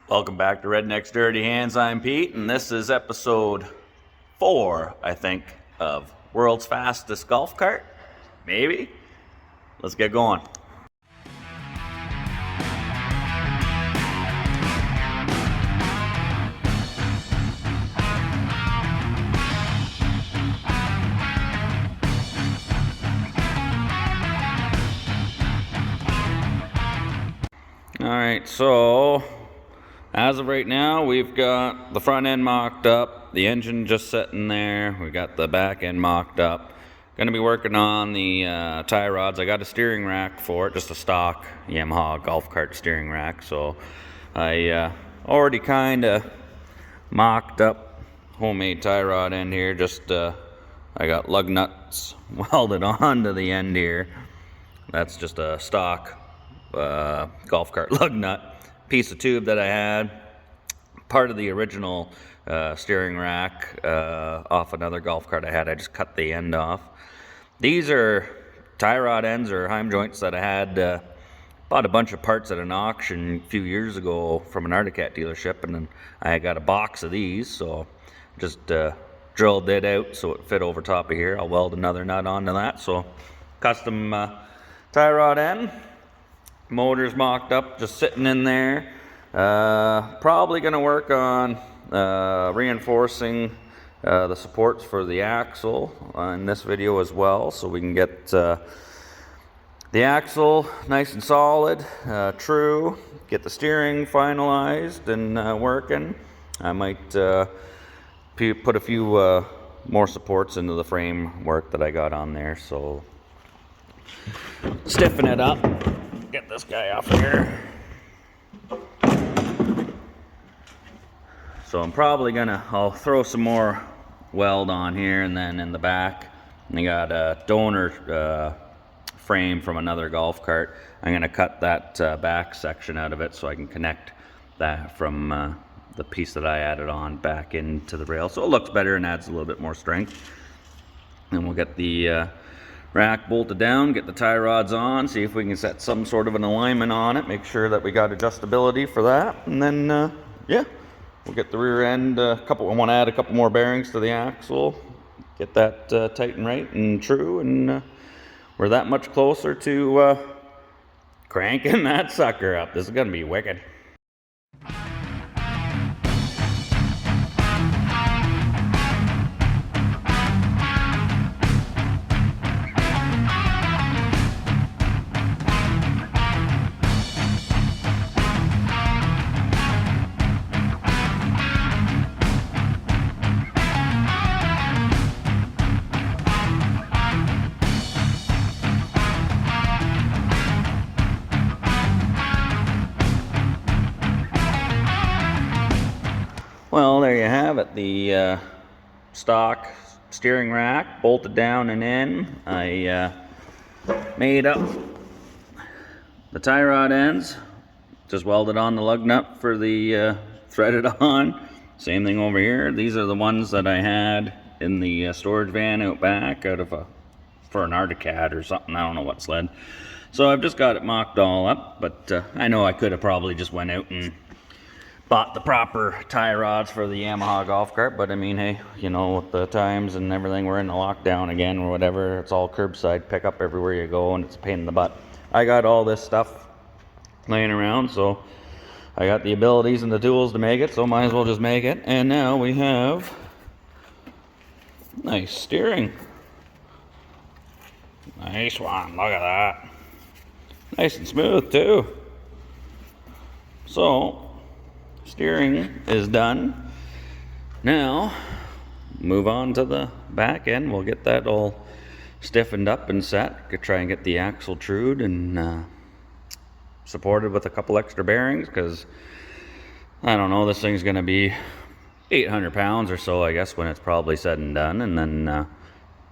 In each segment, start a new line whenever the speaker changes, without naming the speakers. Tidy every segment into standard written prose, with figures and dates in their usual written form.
Welcome back to Redneck's Dirty Hands. I'm Pete, and this is episode 4, I think, of World's Fastest Golf Cart. Maybe? Let's get going. Alright, so as of right now, we've got the front end mocked up, the engine just sitting there, we got the back end mocked up. Going to be working on the tie rods. I got a steering rack for it, just a stock Yamaha golf cart steering rack. So I already kind of mocked up homemade tie rod end here. Just I got lug nuts welded onto the end here. That's just a stock golf cart lug nut. Piece of tube that I had, part of the original steering rack off another golf cart I had. I just cut the end off. These are tie rod ends or heim joints that I had bought a bunch of parts at an auction a few years ago from an Arctic Cat dealership, and then I got a box of these, so just drilled it out so it fit over top of here. I'll weld another nut onto that. So custom tie rod end. Motor's mocked up, just sitting in there. Probably going to work on reinforcing the supports for the axle in this video as well, so we can get the axle nice and solid, true, get the steering finalized and working. I might put a few more supports into the framework that I got on there, so stiffen it up. Get this guy off here. So I'm probably I'll throw some more weld on here, and then in the back, I got a donor frame from another golf cart. I'm gonna cut that back section out of it so I can connect that from the piece that I added on back into the rail, so it looks better and adds a little bit more strength. And we'll get the rack bolted down, get the tie rods on, see if we can set some sort of an alignment on it, make sure that we got adjustability for that, and then yeah, we'll get the rear end I want to add a couple more bearings to the axle, get that tight and right and true, and we're that much closer to cranking that sucker up. This is gonna be wicked. Well, there you have it, the stock steering rack bolted down and in. I made up the tie rod ends, just welded on the lug nut for the threaded on. Same thing over here. These are the ones that I had in the storage van out back for an Arctic Cat or something, I don't know what sled. So I've just got it mocked all up, but I know I could have probably just went out and bought the proper tie rods for the Yamaha golf cart, but I mean, hey, you know, with the times and everything, we're in the lockdown again or whatever. It's all curbside pickup everywhere you go, and it's a pain in the butt. I got all this stuff laying around, so I got the abilities and the tools to make it, so might as well just make it. And now we have nice steering. Nice one, look at that. Nice and smooth too. So steering is done. Now move on to the back end. We'll get that all stiffened up and set. Could try and get the axle trued and supported with a couple extra bearings, because I don't know, this thing's gonna be 800 pounds or so, I guess, when it's probably said and done, and then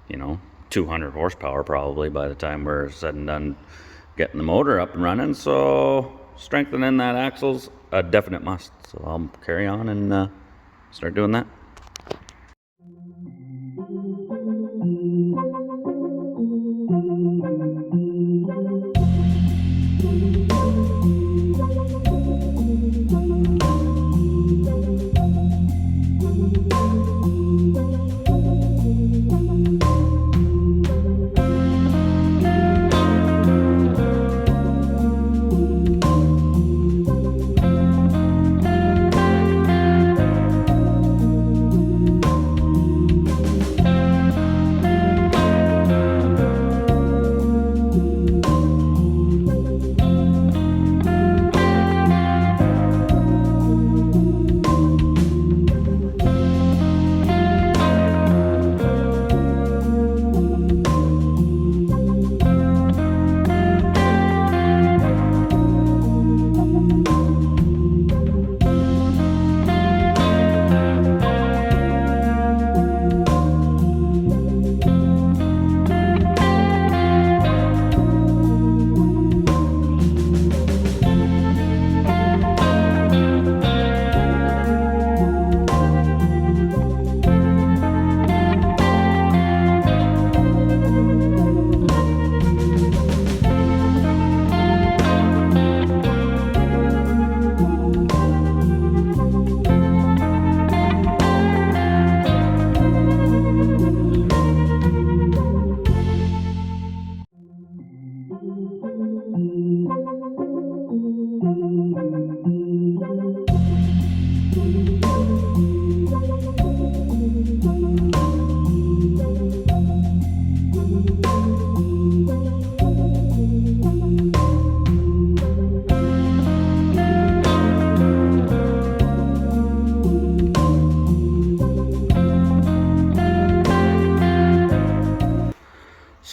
you know, 200 horsepower probably by the time we're said and done getting the motor up and running. So strengthening that axle's a definite must. So I'll carry on and start doing that.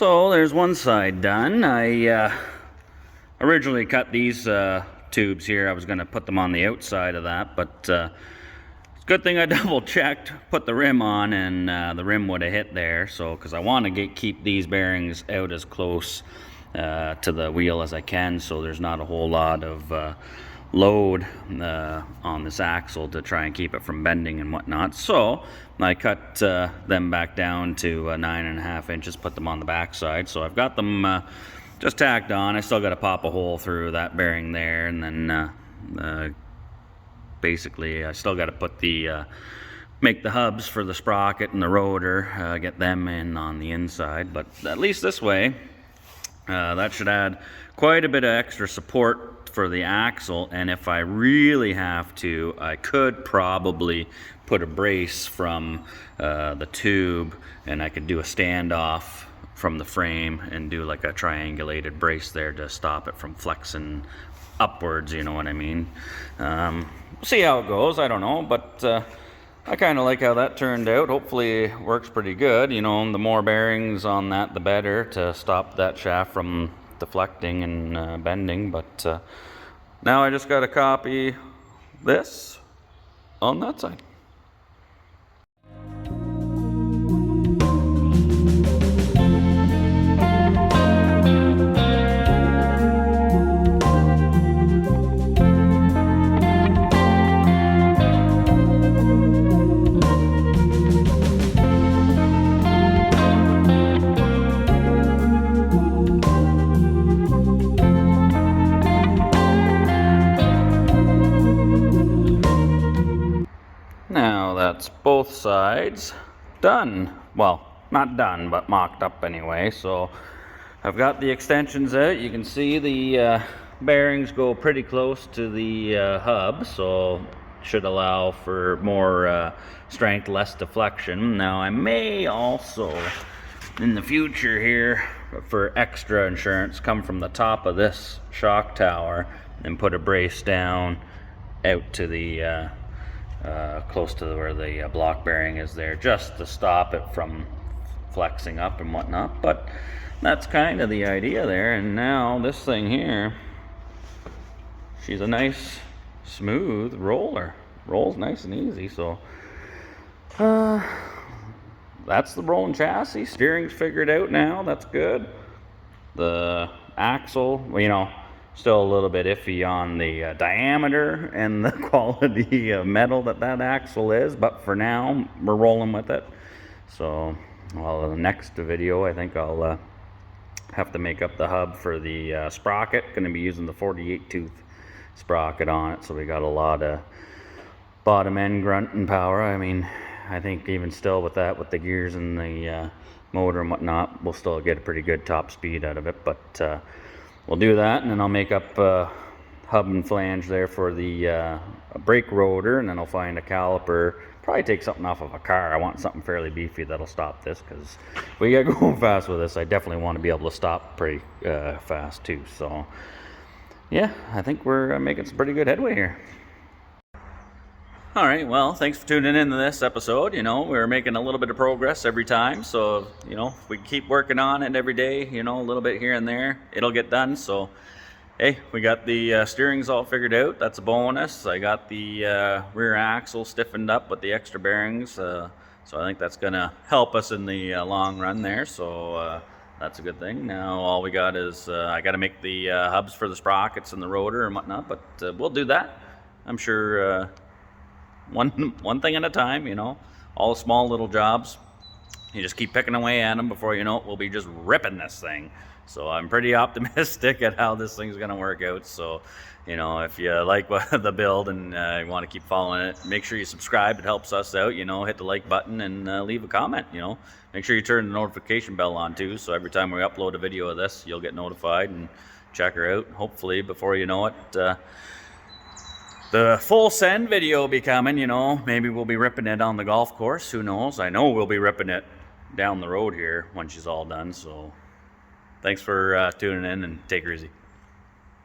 So there's one side done. I originally cut these tubes here. I was going to put them on the outside of that, but it's a good thing I double checked, put the rim on, and the rim would have hit there. So because I want to keep these bearings out as close to the wheel as I can, so there's not a whole lot of load on this axle to try and keep it from bending and whatnot. So I cut them back down to 9.5 inches, put them on the back side. So I've got them just tacked on. I still got to pop a hole through that bearing there, and then basically I still got to put the make the hubs for the sprocket and the rotor, get them in on the inside. But at least this way, that should add quite a bit of extra support for the axle, and if I really have to, I could probably put a brace from the tube, and I could do a standoff from the frame and do like a triangulated brace there to stop it from flexing upwards, you know what I mean. See how it goes, I don't know, but I kind of like how that turned out. Hopefully it works pretty good. You know, the more bearings on that, the better, to stop that shaft from deflecting and bending. But now I just got to copy this on that side. Now that's both sides done. Well, not done, but mocked up anyway. So I've got the extensions out. You can see the bearings go pretty close to the hub, so should allow for more strength, less deflection. Now I may also, in the future here, for extra insurance, come from the top of this shock tower and put a brace down out to the close to where the block bearing is there, just to stop it from flexing up and whatnot. But that's kind of the idea there. And now this thing here, she's a nice smooth roller, rolls nice and easy. So that's the rolling chassis. Steering's figured out now, that's good. The axle, you know, still a little bit iffy on the diameter and the quality of metal that axle is, but for now we're rolling with it. So, well, the next video I think I'll have to make up the hub for the sprocket. Going to be using the 48 tooth sprocket on it, so we got a lot of bottom end grunt and power. I mean, I think even still with that, with the gears and the motor and whatnot, we'll still get a pretty good top speed out of it. But we'll do that, and then I'll make up hub and flange there for the brake rotor, and then I'll find a caliper. Probably take something off of a car. I want something fairly beefy that'll stop this, because if we get going fast with this, I definitely want to be able to stop pretty fast too. So yeah, I think we're making some pretty good headway here. All right, well, thanks for tuning in to this episode. You know, we're making a little bit of progress every time. So, you know, if we keep working on it every day, you know, a little bit here and there, it'll get done. So, hey, we got the steering's all figured out. That's a bonus. I got the rear axle stiffened up with the extra bearings. So I think that's going to help us in the long run there. So that's a good thing. Now all we got is I got to make the hubs for the sprockets and the rotor and whatnot. But we'll do that. I'm sure... One thing at a time, you know, all the small little jobs. You just keep picking away at them. Before you know it, we'll be just ripping this thing. So I'm pretty optimistic at how this thing's going to work out. So, you know, if you like the build and you want to keep following it, make sure you subscribe. It helps us out, you know, hit the like button and leave a comment, you know. Make sure you turn the notification bell on too, so every time we upload a video of this, you'll get notified, and check her out. Hopefully, before you know it, the full send video will be coming, you know. Maybe we'll be ripping it on the golf course. Who knows? I know we'll be ripping it down the road here when she's all done. So thanks for tuning in, and take her easy.